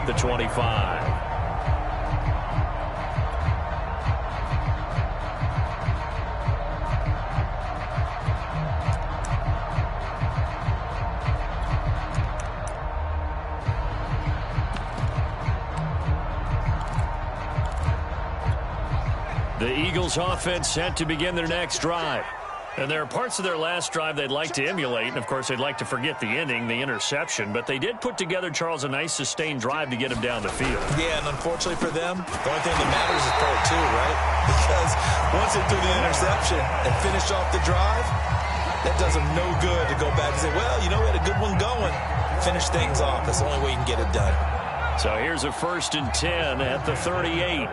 at the 25. The Eagles offense set to begin their next drive. And there are parts of their last drive they'd like to emulate, and, of course, they'd like to forget the ending, the interception. But they did put together, Charles, a nice sustained drive to get him down the field. Yeah, and unfortunately for them, the only thing that matters is part two, right? Because once they threw the interception and finished off the drive, that does them no good to go back and say, well, you know, we had a good one going. Finish things off. That's the only way you can get it done. So here's a 1st and 10 at the 38.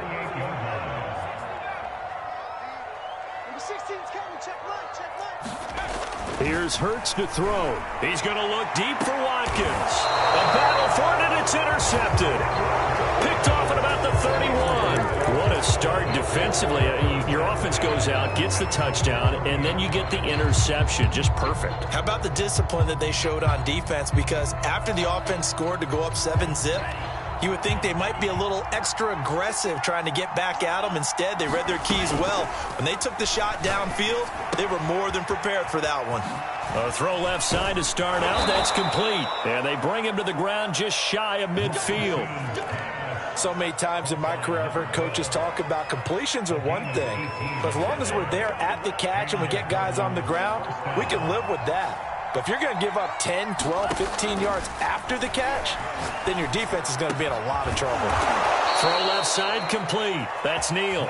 Here's Hurts to throw. He's going to look deep for Watkins. A battle for it, and it's intercepted. Picked off at about the 31. What a start defensively. Your offense goes out, gets the touchdown, and then you get the interception. Just perfect. How about the discipline that they showed on defense? Because after the offense scored to go up 7-zip, you would think they might be a little extra aggressive trying to get back at them. Instead, they read their keys well. When they took the shot downfield, they were more than prepared for that one. A throw left side to start out. That's complete. And they bring him to the ground just shy of midfield. So many times in my career, I've heard coaches talk about completions are one thing. But as long as we're there at the catch and we get guys on the ground, we can live with that. But if you're going to give up 10, 12, 15 yards after the catch, then your defense is going to be in a lot of trouble. Throw left side complete. That's Neal.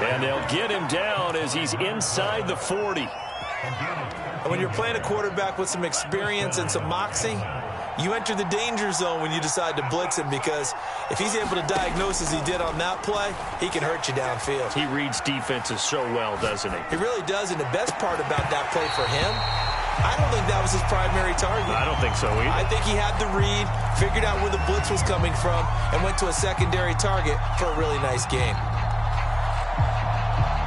And they'll get him down as he's inside the 40. And when you're playing a quarterback with some experience and some moxie, you enter the danger zone when you decide to blitz him, because if he's able to diagnose as he did on that play, he can hurt you downfield. He reads defenses so well, doesn't he? He really does, and the best part about that play for him, I don't think that was his primary target. I don't think so either. I think he had the read, figured out where the blitz was coming from, and went to a secondary target for a really nice game.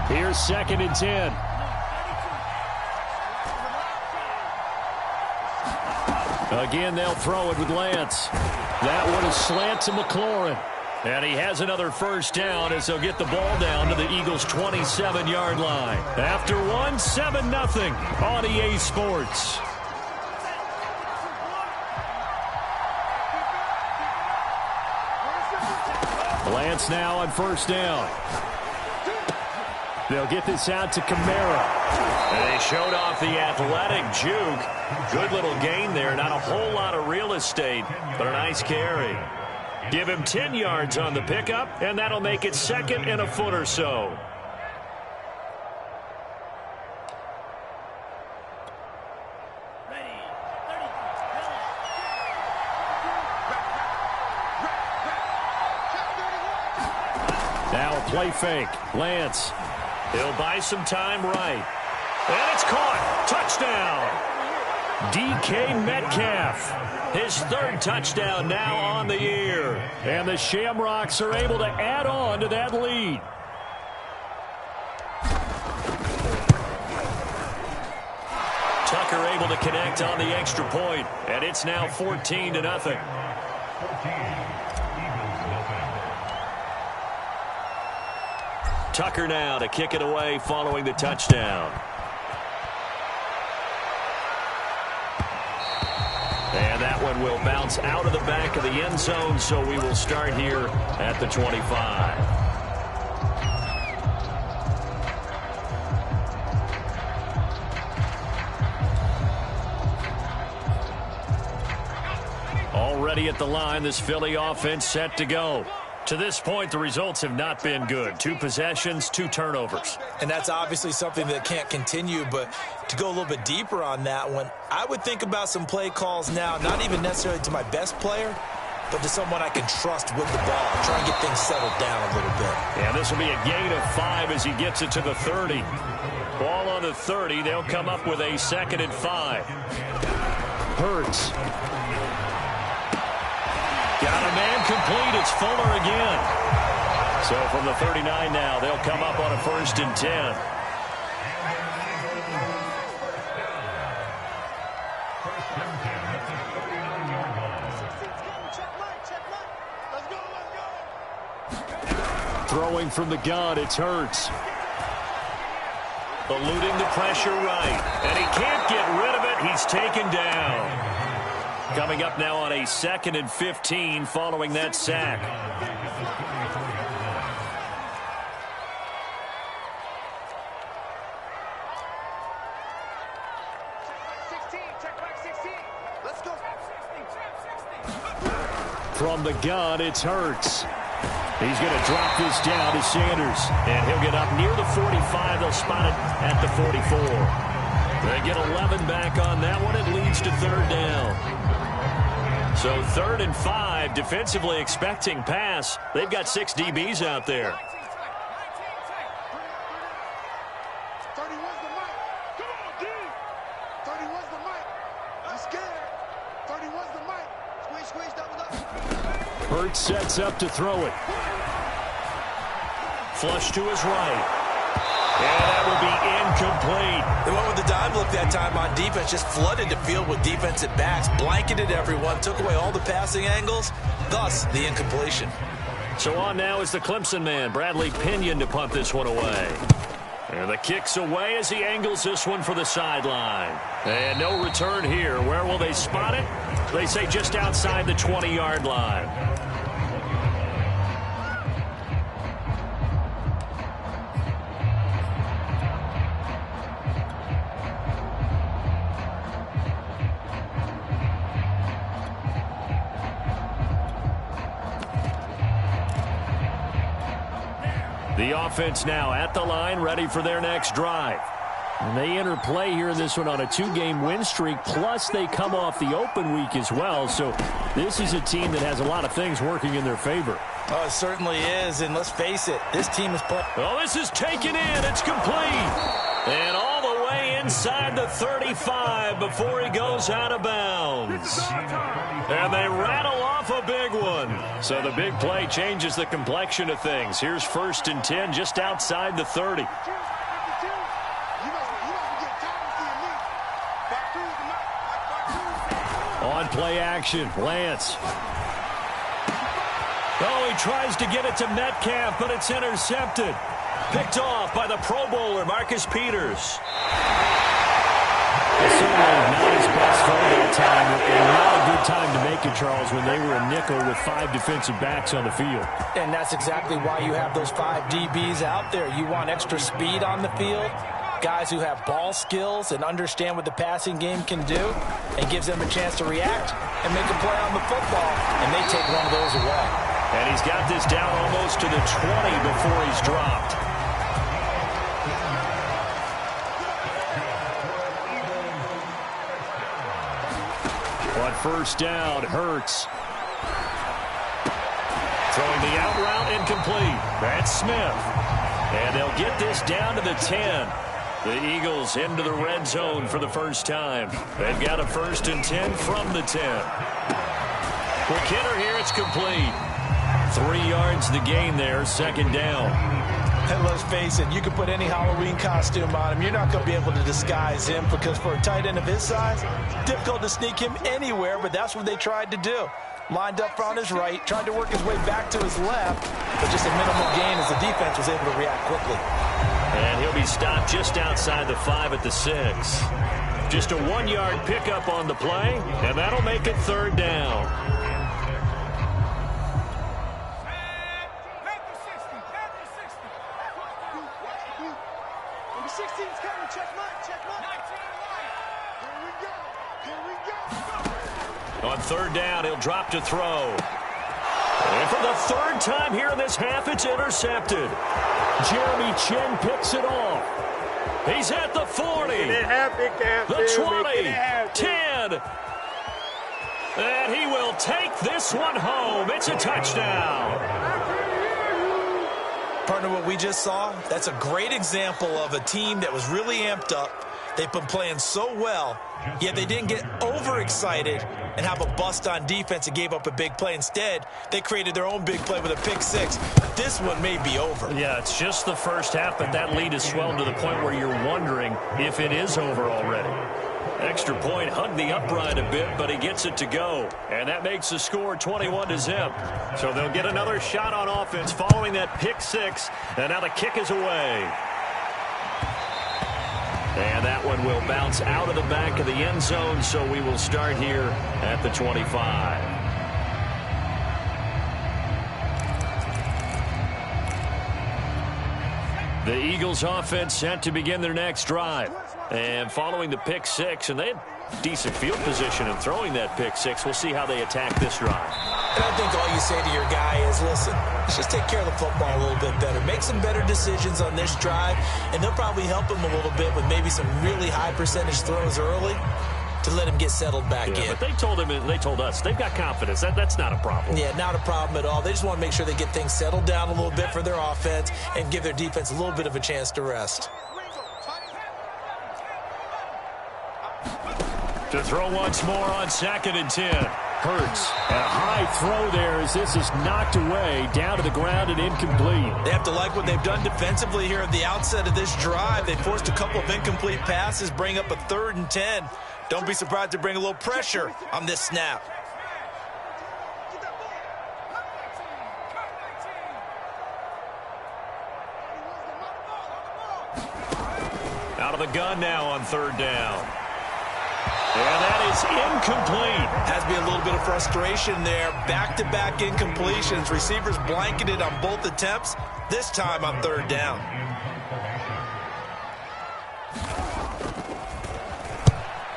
Here's 2nd and 10. Again, they'll throw it with Lance. That one is slant to McLaurin. And he has another first down as they'll get the ball down to the Eagles' 27-yard line. After one, 7-0 on EA Sports. Lance now on first down. They'll get this out to Kamara. And they showed off the athletic juke. Good little gain there. Not a whole lot of real estate, but a nice carry. Give him 10 yards on the pickup, and that'll make it 2nd and a foot or so. Now a play fake. Lance. He'll buy some time right. And it's caught. Touchdown. DK Metcalf. His 3rd touchdown now on the year. And the Shamrocks are able to add on to that lead. Tucker able to connect on the extra point. And it's now 14-0. Tucker now to kick it away following the touchdown. And that one will bounce out of the back of the end zone, so we will start here at the 25. Already at the line, this Philly offense set to go. To this point, the results have not been good. 2 possessions, 2 turnovers. And that's obviously something that can't continue, but to go a little bit deeper on that one, I would think about some play calls now, not even necessarily to my best player, but to someone I can trust with the ball. Try and get things settled down a little bit. Yeah, this will be a gain of 5 as he gets it to the 30. Ball on the 30. They'll come up with a 2nd and 5. Hurts. Got a man complete. It's Fuller again. So from the 39 now, they'll come up on a 1st and 10. Throwing from the gun, it's Hurts. Eluding the pressure right. And he can't get rid of it. He's taken down. Coming up now on a 2nd and 15 following that sack. From the gun, it's Hurts. He's going to drop this down to Sanders. And he'll get up near the 45. They'll spot it at the 44. They get 11 back on that one. It leads to 3rd down. So 3rd and 5, defensively expecting pass. They've got 6 DBs out there. Hurts sets up to throw it. Flush to his right. And that would be incomplete. They went with the dive look that time on defense, just flooded the field with defensive backs, blanketed everyone, took away all the passing angles, thus the incompletion. So on now is the Clemson man, Bradley Pinion, to punt this one away. And the kick's away as he angles this one for the sideline. And no return here. Where will they spot it? They say just outside the 20-yard line. The offense now at the line, ready for their next drive. And they enter play here in this one on a 2-game win streak, plus they come off the open week as well. So this is a team that has a lot of things working in their favor. Oh, it certainly is, and let's face it, this team is playing. Oh, this is taken in. It's complete. And all the way inside the 35 before he goes out of bounds. And they rattle off a big one. So the big play changes the complexion of things. Here's 1st and 10 just outside the 30. On play action, Lance. Oh, he tries to get it to Metcalf, but it's intercepted. Picked off by the Pro Bowler, Marcus Peters. Certainly not his best throw that time, and not a good time to make it, Charles, when they were a nickel with 5 defensive backs on the field. And that's exactly why you have those 5 DBs out there. You want extra speed on the field, guys who have ball skills and understand what the passing game can do, and gives them a chance to react and make a play on the football, and they take one of those away. And he's got this down almost to the 20 before he's dropped. On 1st down, Hurts. Throwing the out route, incomplete. That's Smith. And they'll get this down to the 10. The Eagles into the red zone for the first time. They've got a 1st and 10 from the 10. Quick hitter here, it's complete. 3 yards the gain there, 2nd down. And let's face it, you can put any Halloween costume on him. You're not going to be able to disguise him because for a tight end of his size, difficult to sneak him anywhere, but that's what they tried to do. Lined up on his right, tried to work his way back to his left, but just a minimal gain as the defense was able to react quickly. And he'll be stopped just outside the 5 at the 6. Just a 1-yard pickup on the play, and that'll make it 3rd down. On 3rd down, he'll drop to throw. And for the 3rd time here in this half, it's intercepted. Jeremy Chinn picks it off. He's at the 40, the 20, 10. And he will take this one home. It's a touchdown. Partner, what we just saw, that's a great example of a team that was really amped up. They've been playing so well, yet they didn't get overexcited and have a bust on defense and gave up a big play. Instead, they created their own big play with a pick 6. This one may be over. Yeah, it's just the first half, but that lead has swelled to the point where you're wondering if it is over already. Extra point, hugged the upright a bit, but he gets it to go. And that makes the score 21-zip. So they'll get another shot on offense following that pick six. And now the kick is away. And that one will bounce out of the back of the end zone, so we will start here at the 25. The Eagles offense set to begin their next drive. And following the pick six, and they had decent field position in throwing that pick six. We'll see how they attack this drive. And I think all you say to your guy is, listen, let's just take care of the football a little bit better. Make some better decisions on this drive, and they'll probably help him a little bit with maybe some really high percentage throws early to let him get settled back in. But they told him, and they told us, they've got confidence. That's not a problem. Yeah, not a problem at all. They just want to make sure they get things settled down a little bit for their offense and give their defense a little bit of a chance to rest. To throw once more on 2nd and 10. Hurts. And a high throw there as this is knocked away, down to the ground and incomplete. They have to like what they've done defensively here at the outset of this drive. They forced a couple of incomplete passes, bring up a 3rd and 10. Don't be surprised to bring a little pressure on this snap. Out of the gun now on 3rd down. And that is incomplete. Has to be a little bit of frustration there. Back-to-back incompletions. Receivers blanketed on both attempts, this time on 3rd down.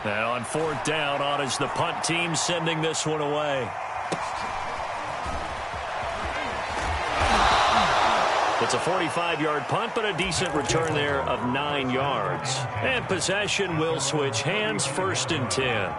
And on 4th down, on is the punt team sending this one away. It's a 45-yard punt, but a decent return there of 9 yards. And possession will switch hands, 1st and 10.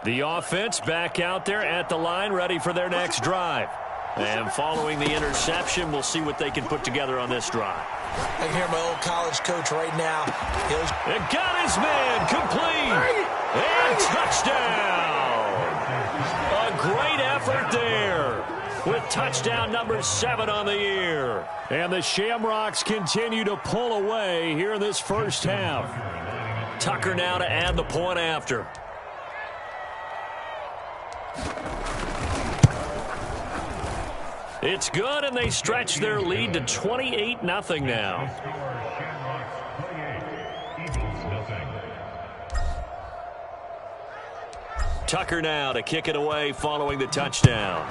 The offense back out there at the line, ready for their next drive. And following the interception, we'll see what they can put together on this drive. I can hear my old college coach right now. It got his man complete. And touchdown. A great effort there with touchdown number 7 on the year. And the Shamrocks continue to pull away here in this first half. Tucker now to add the point after. It's good, and they stretch their lead to 28-0 now. Tucker now to kick it away following the touchdown.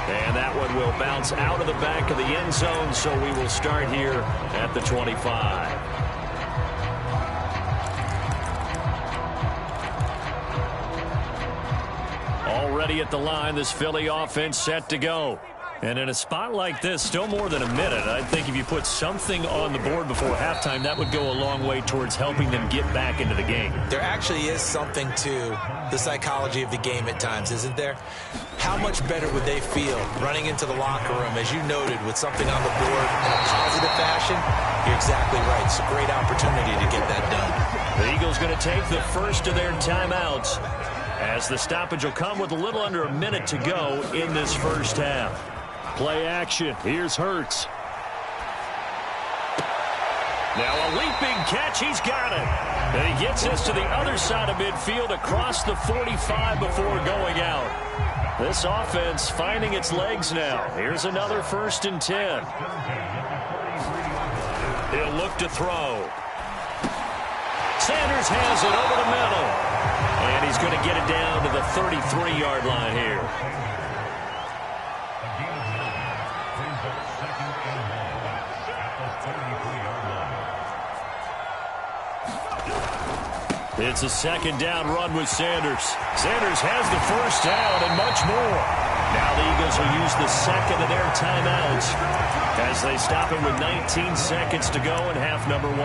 And that one will bounce out of the back of the end zone, so we will start here at the 25. Already at the line, this Philly offense set to go. And in a spot like this, still more than a minute, I think if you put something on the board before halftime, that would go a long way towards helping them get back into the game. There actually is something to the psychology of the game at times, isn't there? How much better would they feel running into the locker room, as you noted, with something on the board in a positive fashion? You're exactly right. It's a great opportunity to get that done. The Eagles going to take the first of their timeouts, as the stoppage will come with a little under a minute to go in this first half. Play action. Here's Hurts. Now a leaping catch. He's got it. And he gets this to the other side of midfield across the 45 before going out. This offense finding its legs now. Here's another 1st and 10. He'll look to throw. Sanders has it over the middle. And he's going to get it down to the 33-yard line here. It's a 2nd down run with Sanders. Sanders has the 1st down and much more. Now the Eagles will use the 2nd of their timeouts as they stop him with 19 seconds to go in half number 1.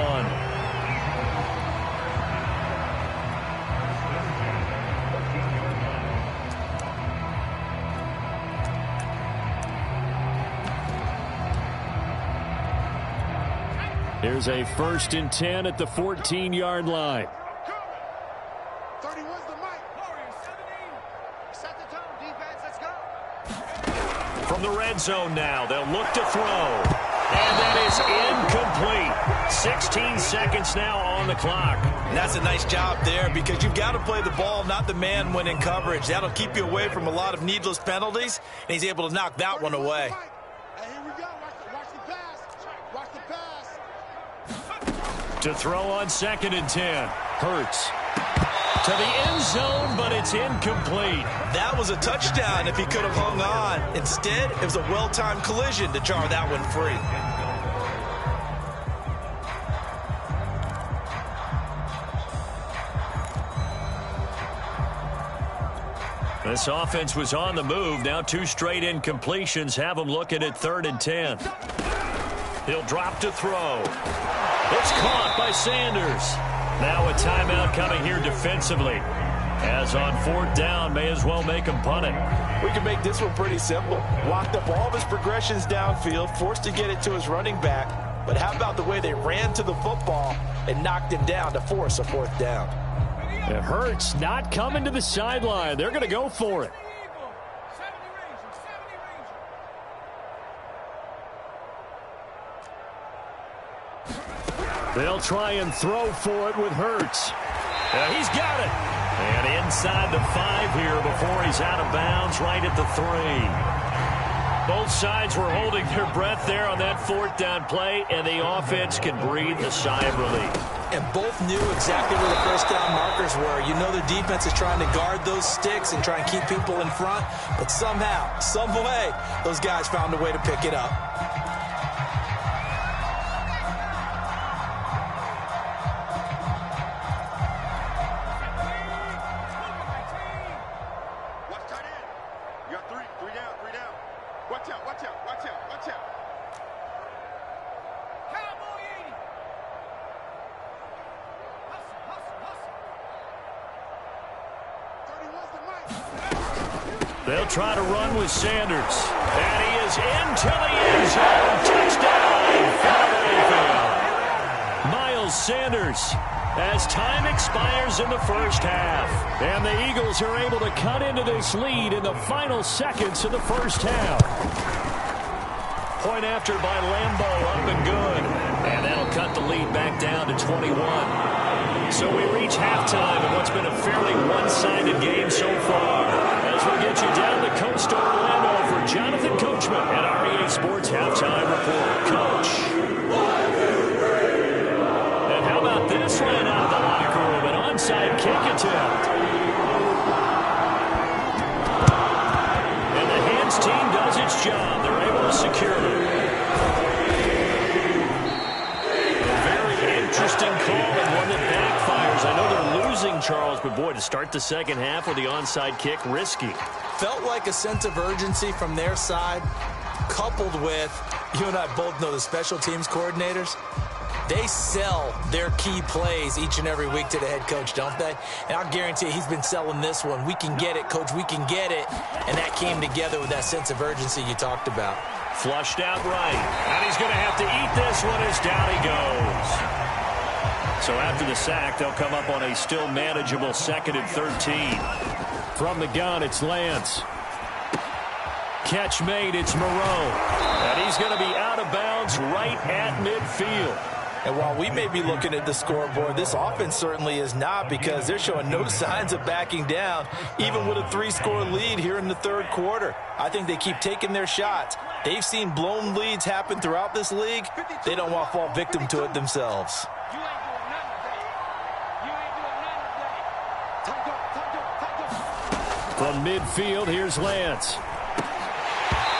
Here's a 1st and 10 at the 14-yard line. the red zone now. They'll look to throw. And that is incomplete. 16 seconds now on the clock. And that's a nice job there because you've got to play the ball, not the man when in coverage. That'll keep you away from a lot of needless penalties, and he's able to knock that one away. To throw on 2nd and 10. Hurts. To the end zone, but it's incomplete. That was a touchdown if he could have hung on. Instead, it was a well-timed collision to jar that one free. This offense was on the move. Now 2 straight incompletions have them looking at 3rd and 10. He'll drop to throw. It's caught by Sanders. Now a timeout coming here defensively. As on 4th down, may as well make him punt it. We can make this one pretty simple. Locked up all of his progressions downfield, forced to get it to his running back. But how about the way they ran to the football and knocked him down to force a 4th down? It hurts not coming to the sideline. They're going to go for it. They'll try and throw for it with Hurts. He's got it. And inside the 5 here before he's out of bounds right at the 3. Both sides were holding their breath there on that 4th down play, and the offense can breathe a sigh of relief. And both knew exactly where the first down markers were. You know the defense is trying to guard those sticks and try and keep people in front, but somehow, some way, those guys found a way to pick it up. They'll try to run with Sanders. And he is into the end zone. Touchdown, Philadelphia. Miles Sanders as time expires in the first half. And the Eagles are able to cut into this lead in the final seconds of the first half. Point after by Lambeau, up and good. And that'll cut the lead back down to 21. So we reach halftime in what's been a fairly one-sided game so far. As we get you down to Coast Orlando for Jonathan Coachman at our EA Sports Halftime Report. Coach. And how about this ran out of the locker room? An onside kick attempt. And the hands team does its job. They're able to secure it. Interesting call and one that backfires. I know they're losing, Charles, but boy, to start the second half with the onside kick, risky. Felt like a sense of urgency from their side, coupled with, you and I both know the special teams coordinators, they sell their key plays each and every week to the head coach, don't they? And I'll guarantee he's been selling this one. We can get it, coach, we can get it. And that came together with that sense of urgency you talked about. Flushed out right. And he's going to have to eat this one as down he goes. So after the sack, they'll come up on a still manageable 2nd and 13. From the gun, it's Lance. Catch made, it's Moreau. And he's going to be out of bounds right at midfield. And while we may be looking at the scoreboard, this offense certainly is not, because they're showing no signs of backing down, even with a 3-score lead here in the 3rd quarter. I think they keep taking their shots. They've seen blown leads happen throughout this league. They don't want to fall victim to it themselves. From midfield, here's Lance.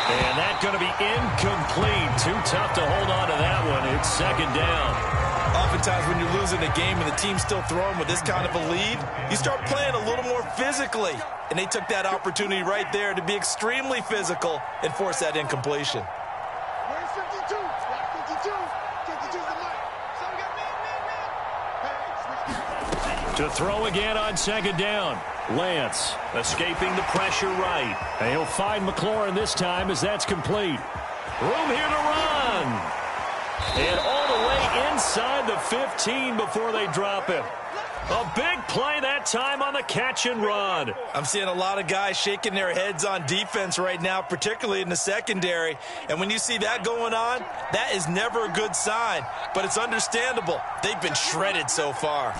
And that's going to be incomplete. Too tough to hold on to that one. It's 2nd down. Oftentimes when you're losing a game and the team's still throwing with this kind of a lead, you start playing a little more physically. And they took that opportunity right there to be extremely physical and force that incompletion. Where's 52? 52. 52's the mic. To throw again on 2nd down. Lance escaping the pressure right. And he'll find McLaurin this time as that's complete. Room here to run. And all the way inside the 15 before they drop him. A big play that time on the catch and run. I'm seeing a lot of guys shaking their heads on defense right now, particularly in the secondary. And when you see that going on, that is never a good sign. But it's understandable. They've been shredded so far.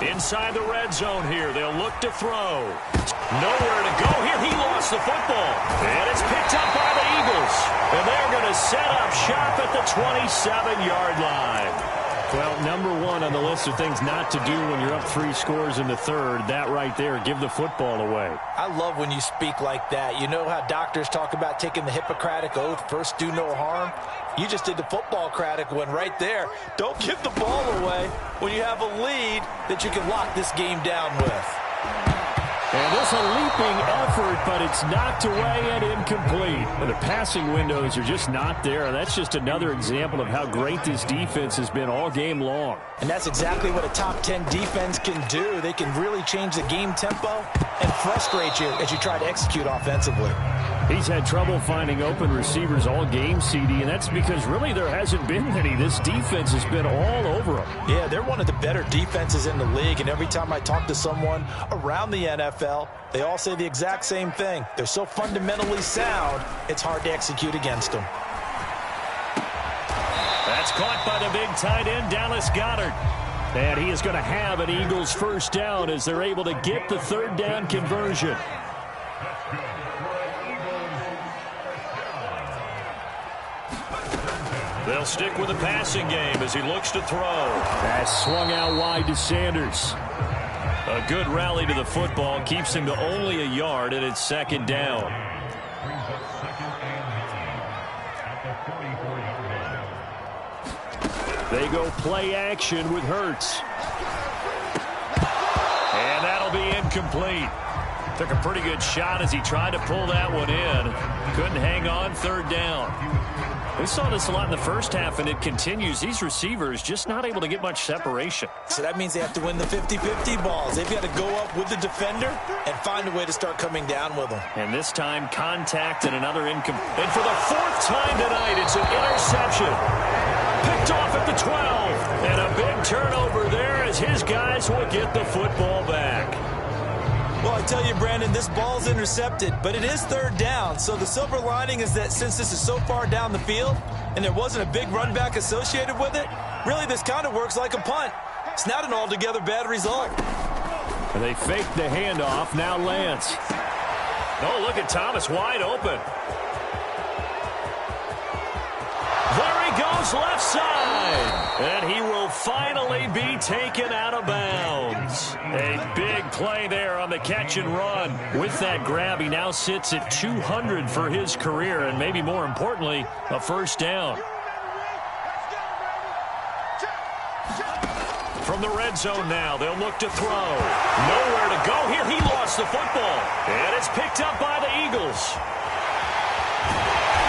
Inside the red zone here, they'll look to throw. Nowhere to go here. He lost the football. And it's picked up by the Eagles. And they're going to set up shop at the 27-yard line. Well, number one on the list of things not to do when you're up 3 scores in the third, that right there, give the football away. I love when you speak like that. You know how doctors talk about taking the Hippocratic Oath, first do no harm? You just did the football-cratic one right there. Don't give the ball away when you have a lead that you can lock this game down with. And this a leaping effort, but it's knocked away and incomplete. And the passing windows are just not there. And that's just another example of how great this defense has been all game long. And that's exactly what a top 10 defense can do. They can really change the game tempo and frustrate you as you try to execute offensively. He's had trouble finding open receivers all game, CD, and that's because really there hasn't been any. This defense has been all over them. Yeah, they're one of the better defenses in the league, and every time I talk to someone around the NFL, they all say the exact same thing. They're so fundamentally sound, it's hard to execute against them. That's caught by the big tight end, Dallas Goedert. And he is going to have an Eagles first down as they're able to get the third down conversion. They'll stick with the passing game as he looks to throw. That's swung out wide to Sanders. A good rally to the football keeps him to only a yard, and it's second down. They go play action with Hurts. And that'll be incomplete. Took a pretty good shot as he tried to pull that one in. Couldn't hang on, third down. We saw this a lot in the first half, and it continues. These receivers just not able to get much separation. So that means they have to win the 50-50 balls. They've got to go up with the defender and find a way to start coming down with them. And this time, contact and another incomplete. And for the 4th time tonight, it's an interception. Picked off at the 12. And a big turnover there as his guys will get the football back. Well, I tell you, Brandon, this ball's intercepted, but it is third down. So the silver lining is that since this is so far down the field and there wasn't a big run back associated with it, really this kind of works like a punt. It's not an altogether bad result. They fake the handoff. Now Lance. Oh, look at Thomas wide open. There he goes left side. And he will finally be taken out of bounds. A big play there on the catch and run. With that grab, he now sits at 200 for his career, and maybe more importantly, a first down. From the red zone now, they'll look to throw. Nowhere to go here. He lost the football. And it's picked up by the Eagles.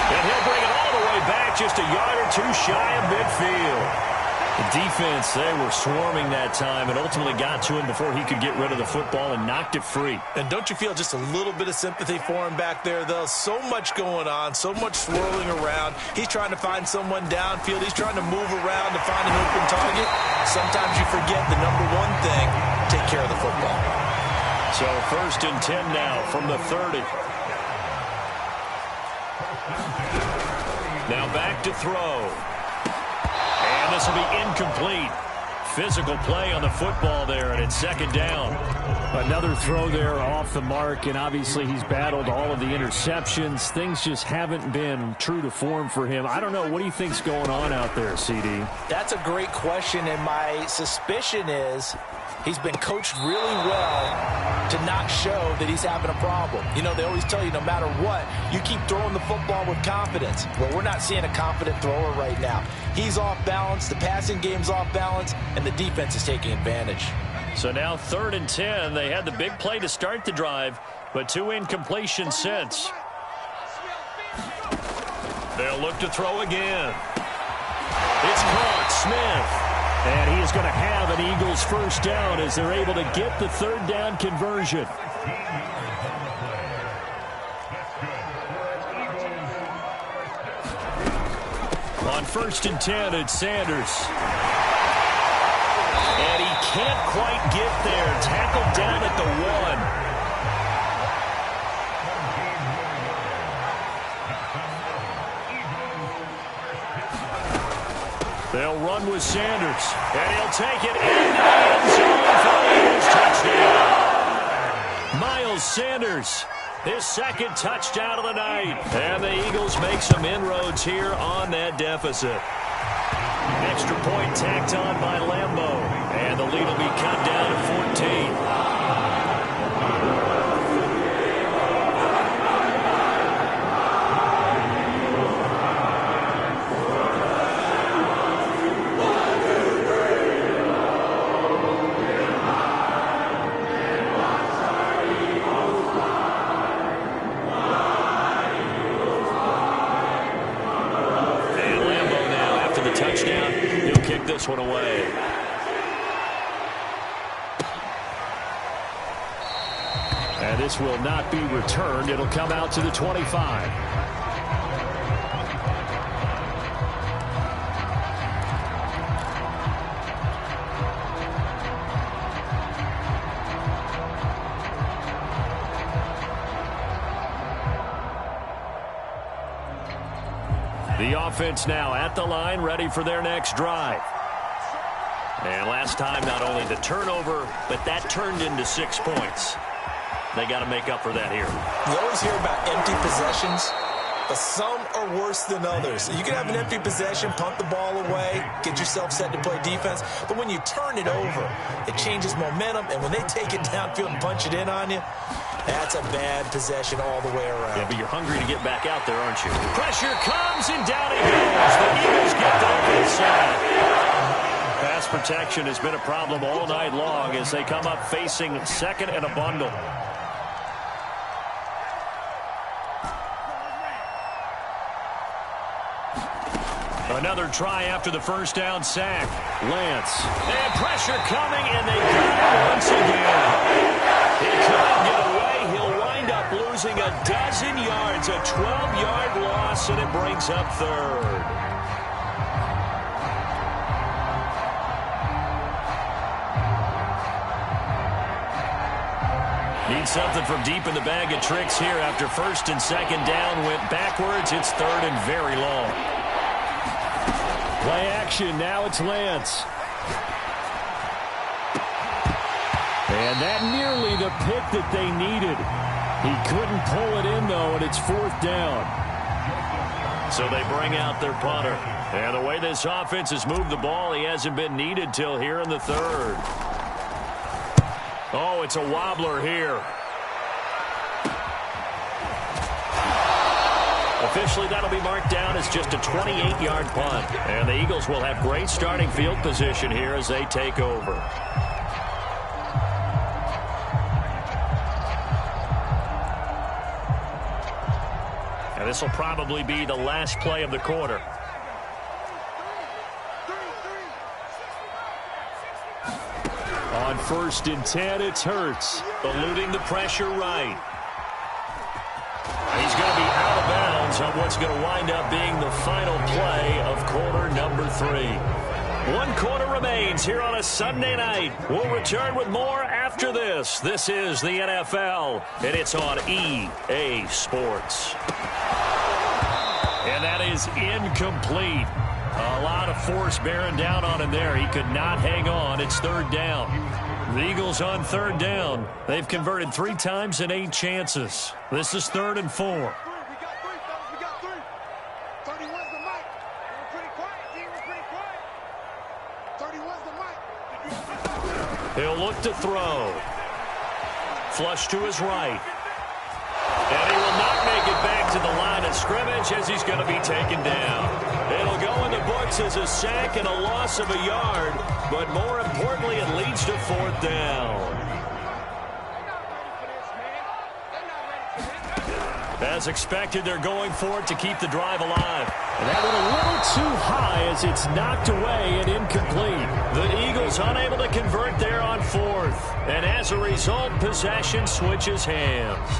And he'll bring it all the way back, just a yard or two shy of midfield. The defense, they were swarming that time and ultimately got to him before he could get rid of the football and knocked it free. And don't you feel just a little bit of sympathy for him back there, though? So much going on, so much swirling around. He's trying to find someone downfield. He's trying to move around to find an open target. Sometimes you forget the number one thing, take care of the football. So 1st and 10 now from the 30. Now back to throw. And this will be incomplete. Physical play on the football there, and it's second down. Another throw there off the mark, and obviously he's battled all of the interceptions. Things just haven't been true to form for him. I don't know. What do you think's going on out there, CD? That's a great question, and my suspicion is he's been coached really well to not show that he's having a problem. You know, they always tell you no matter what, you keep throwing the football with confidence. Well, we're not seeing a confident thrower right now. He's off balance, the passing game's off balance, and the defense is taking advantage. So now 3rd and 10. They had the big play to start the drive, but 2 incompletions since. They'll look to throw again. It's caught. Smith. And he is going to have an Eagles first down as they're able to get the third down conversion. On 1st and 10, it's Sanders. can't quite get there. Tackled down at the 1. They'll run with Sanders, and he'll take it in the end zone for the Eagles touchdown. Miles Sanders, his second touchdown of the night. And the Eagles make some inroads here on that deficit. Extra point tacked on by Lambo, and the lead will be cut down to 14. Touchdown. He'll kick this one away. And this will not be returned. It'll come out to the 25. The offense now at the line, ready for their next drive. And last time, not only the turnover, but that turned into 6 points. They got to make up for that here. You always hear about empty possessions, but some are worse than others. You can have an empty possession, punt the ball away, get yourself set to play defense, but when you turn it over, it changes momentum, and when they take it downfield and punch it in on you, that's a bad possession all the way around. Yeah, but you're hungry to get back out there, aren't you? Pressure comes, and down he goes. The Eagles get there for the sack. Pass protection has been a problem all night long as they come up facing second and a bundle. Another try after the first down sack. Lance. And pressure coming, and they got it once again. He couldn't get away. He'll wind up losing a dozen yards, a 12-yard loss, and it brings up third. Need something from deep in the bag of tricks here after first and second down went backwards. It's third and very long. Play action. Now it's Lance. And that nearly the pick that they needed. He couldn't pull it in, though, and it's fourth down. So they bring out their punter. And the way this offense has moved the ball, he hasn't been needed till here in the third. Oh, it's a wobbler here. Officially, that'll be marked down as just a 28-yard punt. And the Eagles will have great starting field position here as they take over. And this will probably be the last play of the quarter. On first and 10, it's Hurts. Eluding the pressure right. He's going to be out of bounds on what's going to wind up being the final play of quarter number 3. 1 quarter remains here on a Sunday night. We'll return with more after this. This is the NFL, and it's on EA Sports. And that is incomplete. A lot of force bearing down on him there. He could not hang on. It's third down. The Eagles on third down. They've converted 3 times in 8 chances. This is 3rd and 4. We got 3, fellas. We got 3. 31's the mic. We're pretty quiet, team. We're pretty quiet. 31's the mic. He'll look to throw. Flush to his right. And he will not make it back to the line of scrimmage as he's going to be taken down. It'll go in the books as a sack and a loss of a yard, but more importantly, it leads to 4th down. As expected, they're going for it to keep the drive alive. And that went a little too high as it's knocked away and incomplete. The Eagles unable to convert there on 4th. And as a result, possession switches hands.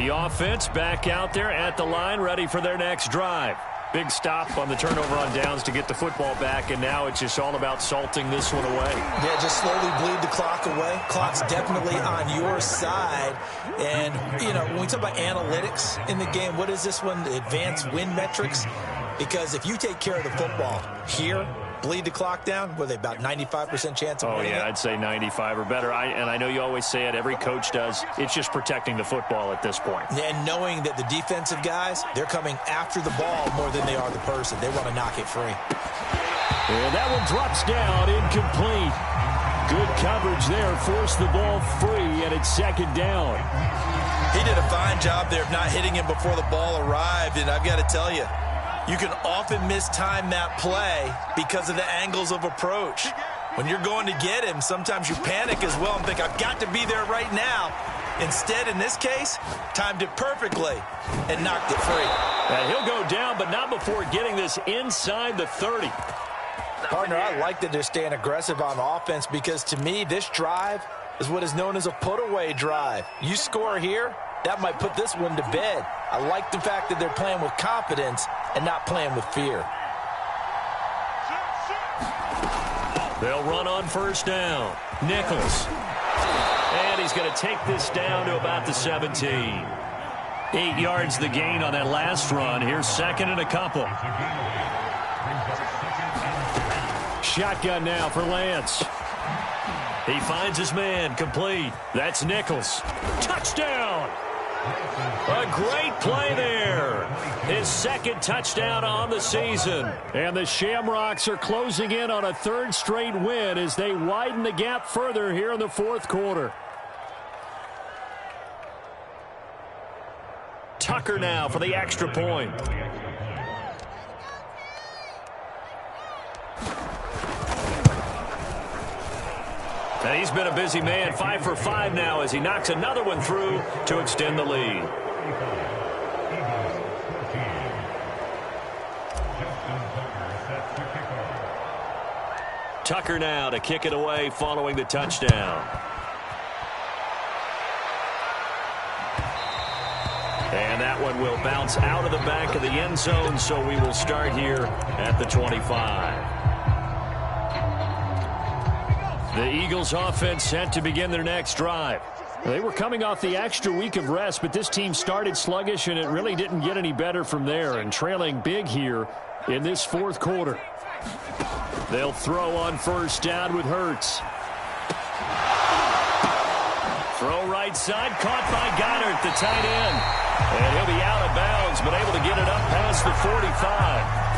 The offense back out there at the line, ready for their next drive. Big stop on the turnover on downs to get the football back, and now it's just all about salting this one away. Yeah, just slowly bleed the clock away. Clock's definitely on your side. And, you know, when we talk about analytics in the game, what is this one? The advanced win metrics? Because if you take care of the football here, bleed the clock down, what are they, about 95% chance of winning it? I'd say 95 or better. And I know you always say it, every coach does. It's just protecting the football at this point. And knowing that the defensive guys, they're coming after the ball more than they are the person. They want to knock it free. And that one drops down, incomplete. Good coverage there, forced the ball free, and it's second down. He did a fine job there of not hitting him before the ball arrived, and I've got to tell you, you can often mistime that play because of the angles of approach. When you're going to get him, sometimes you panic as well and think, I've got to be there right now. Instead, in this case, timed it perfectly and knocked it free. And he'll go down, but not before getting this inside the 30. Partner, I like that they're staying aggressive on offense because, to me, this drive is what is known as a put-away drive. You score here, that might put this one to bed. I like the fact that they're playing with confidence and not playing with fear. They'll run on first down. Nichols. And he's going to take this down to about the 17. 8 yards the gain on that last run. Here's second and a couple. Shotgun now for Lance. He finds his man, complete. That's Nichols. Touchdown! A great play there. His second touchdown on the season. And the Shamrocks are closing in on a third straight win as they widen the gap further here in the fourth quarter. Tucker now for the extra point. And he's been a busy man, 5 for 5 now as he knocks another one through to extend the lead. Tucker now to kick it away following the touchdown. And that one will bounce out of the back of the end zone, so we will start here at the 25. The Eagles offense set to begin their next drive. They were coming off the extra week of rest, but this team started sluggish, and it really didn't get any better from there, and trailing big here in this fourth quarter. They'll throw on first down with Hurts. Throw right side, caught by Goddard, the tight end. And he'll be out of bounds, but able to get it up past the 45.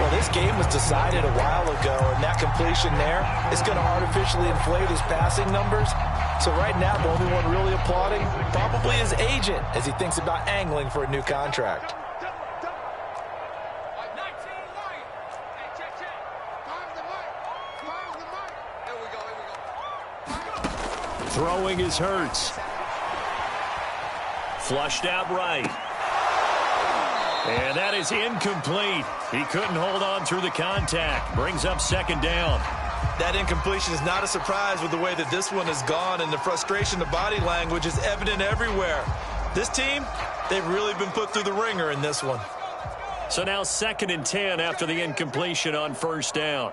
Well, this game was decided a while ago, and that completion there is going to artificially inflate his passing numbers. So right now, the only one really applauding probably his agent as he thinks about angling for a new contract. Throwing is Hurts. Flushed out right. And that is incomplete. He couldn't hold on through the contact. Brings up second down. That incompletion is not a surprise with the way that this one has gone, and the frustration, the body language is evident everywhere. This team, they've really been put through the ringer in this one. So now 2nd and 10 after the incompletion on first down.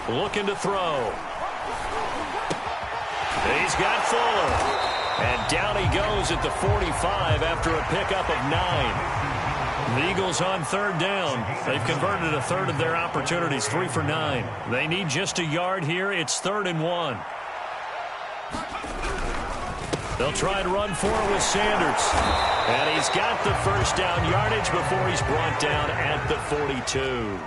Looking to throw. He's got Fuller. And down he goes at the 45 after a pickup of 9. The Eagles on third down. They've converted a third of their opportunities, 3 for 9. They need just a yard here. It's 3rd and 1. They'll try to run for it with Sanders. And he's got the first down yardage before he's brought down at the 42.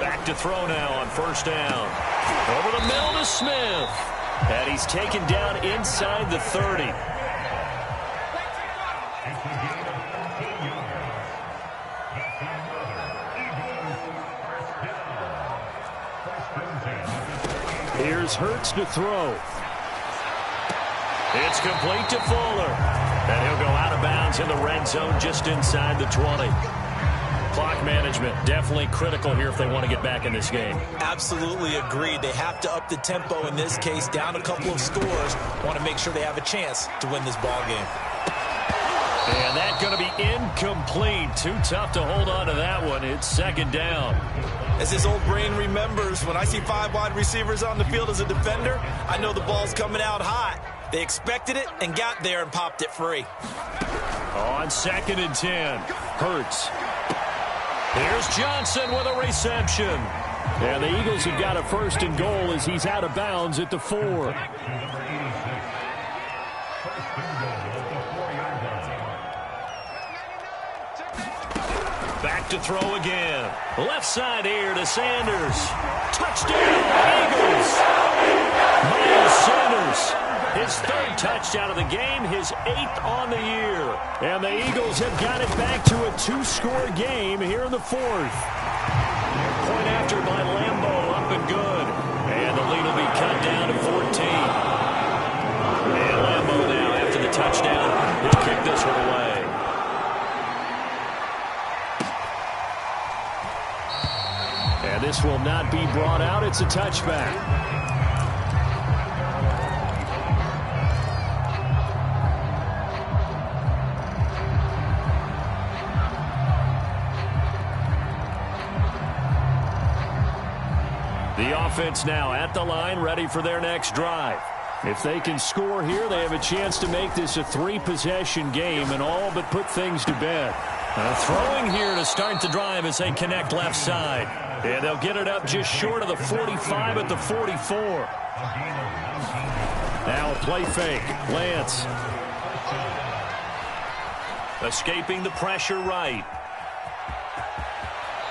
Back to throw now on first down. Over the middle to Smith. And he's taken down inside the 30. Here's Hurts to throw. It's complete to Fuller. And he'll go out of bounds in the red zone just inside the 20. Clock management, definitely critical here if they want to get back in this game. Absolutely agreed. They have to up the tempo in this case, down a couple of scores. Want to make sure they have a chance to win this ball game. And that's going to be incomplete. Too tough to hold on to that one. It's second down. As his old brain remembers, when I see 5 wide receivers on the field as a defender, I know the ball's coming out hot. They expected it and got there and popped it free. On 2nd and 10, Hurts. Here's Johnson with a reception. And the Eagles have got a 1st and goal as he's out of bounds at the 4. Back to throw again. Left side here to Sanders. Touchdown, Eagles. Miles Sanders, his 3rd touchdown of the game, his 8th on the year. And the Eagles have got it back to a 2-score game here in the 4th. Point after by Lambeau, up and good. And the lead will be cut down to 14. And Lambeau now, after the touchdown, he'll kick this one away. And this will not be brought out. It's a touchback. The offense now at the line, ready for their next drive. If they can score here, they have a chance to make this a 3-possession game and all but put things to bed. Throwing here to start the drive as they connect left side. And they'll get it up just short of the 45 at the 44. Now a play fake. Lance. Escaping the pressure right.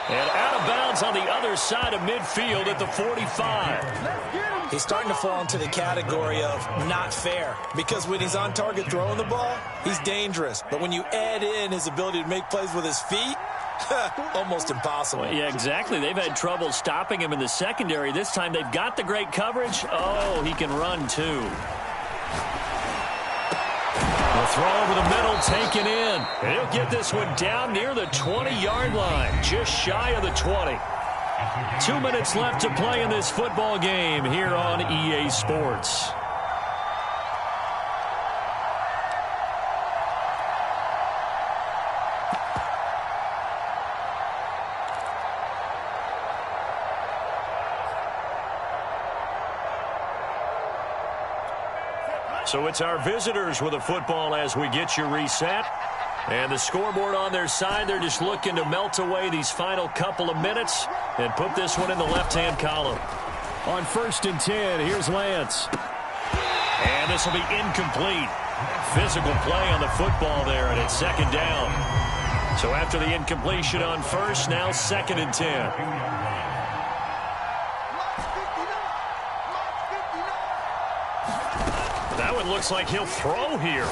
And out of bounds on the other side of midfield at the 45. He's starting to fall into the category of not fair, because when he's on target throwing the ball, he's dangerous. But when you add in his ability to make plays with his feet, almost impossible. Yeah, exactly. They've had trouble stopping him in the secondary. This time they've got the great coverage. Oh, he can run too. The throw over the middle taken in. And he'll get this one down near the 20-yard line, just shy of the 20. 2 minutes left to play in this football game here on EA Sports. So it's our visitors with a football as we get you reset. And the scoreboard on their side, they're just looking to melt away these final couple of minutes and put this one in the left-hand column. On 1st and 10, here's Lance. And this will be incomplete. Physical play on the football there, and it's 2nd down. So after the incompletion on 1st, now 2nd and 10. That one looks like he'll throw here.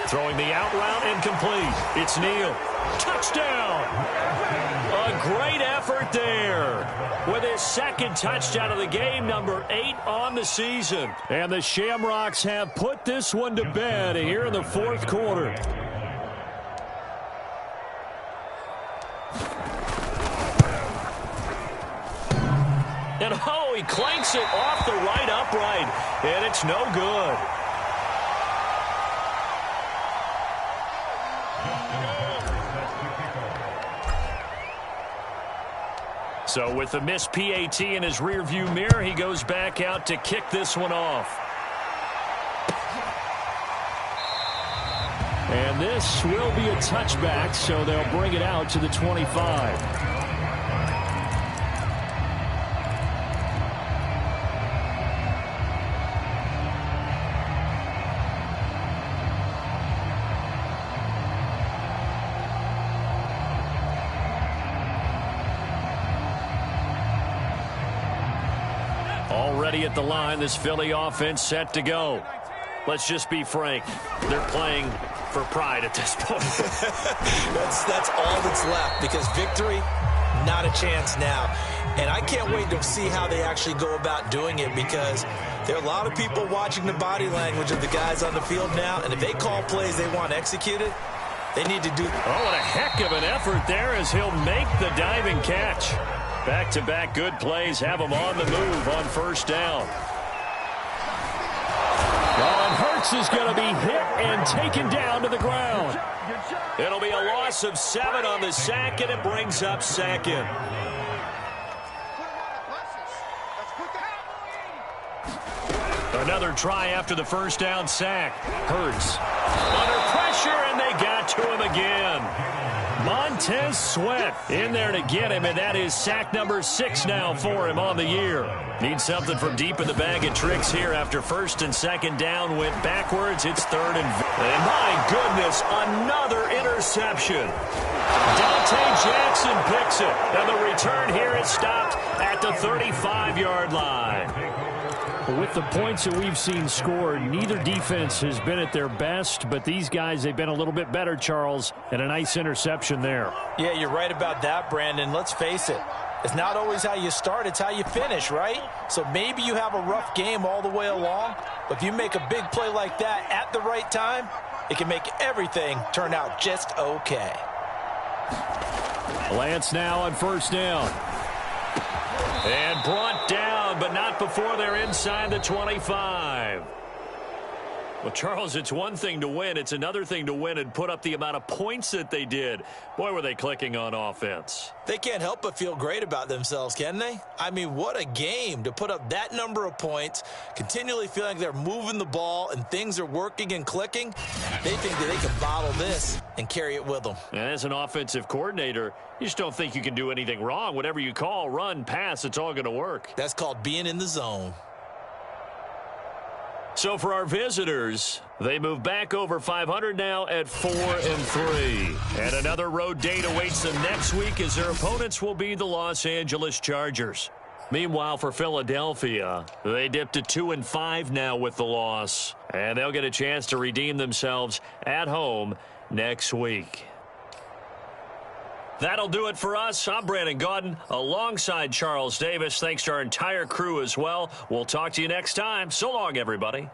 Throwing the out route incomplete. It's Neal. Touchdown! A great effort there with his 2nd touchdown of the game, number 8 on the season. And the Shamrocks have put this one to bed here in the 4th quarter. And oh, he clanks it off the right upright, and it's no good. So with the missed PAT in his rearview mirror, he goes back out to kick this one off. And this will be a touchback, so they'll bring it out to the 25. Already at the line, this Philly offense set to go. Let's just be frank. They're playing for pride at this point. that's all that's left, because victory, not a chance now. And I can't wait to see how they actually go about doing it, because there are a lot of people watching the body language of the guys on the field now, and if they call plays they want executed, They need to do... Oh, what a heck of an effort there as he'll make the diving catch. Back-to-back good plays have him on the move on first down. Oh, and Hurts is going to be hit and taken down to the ground. It'll be a loss of 7 on the sack, and it brings up second. Another try after the first down sack. Hurts under pressure, and they got to him again. Montez Sweat in there to get him, and that is sack number 6 now for him on the year. Needs something from deep in the bag of tricks here after first and second down went backwards. It's third and my goodness, another interception. Dante Jackson picks it, and the return here is stopped at the 35-yard line. With the points that we've seen scored, neither defense has been at their best, but these guys, they've been a little bit better, Charles, and a nice interception there. Yeah, you're right about that, Brandon. Let's face it. It's not always how you start, it's how you finish, right? So maybe you have a rough game all the way along, but if you make a big play like that at the right time, it can make everything turn out just okay. Lance now on first down. And brought down, but not before they're inside the 25. Well, Charles, it's one thing to win. It's another thing to win and put up the amount of points that they did. Boy, were they clicking on offense. They can't help but feel great about themselves, can they? I mean, what a game to put up that number of points, continually feeling like they're moving the ball and things are working and clicking. They think that they can bottle this and carry it with them. And as an offensive coordinator, you just don't think you can do anything wrong. Whatever you call, run, pass, it's all going to work. That's called being in the zone. So for our visitors, they move back over 500 now at 4-3. And another road date awaits them next week as their opponents will be the Los Angeles Chargers. Meanwhile, for Philadelphia, they dipped to 2-5 now with the loss. And they'll get a chance to redeem themselves at home next week. That'll do it for us. I'm Brandon Gaudin alongside Charles Davis. Thanks to our entire crew as well. We'll talk to you next time. So long, everybody.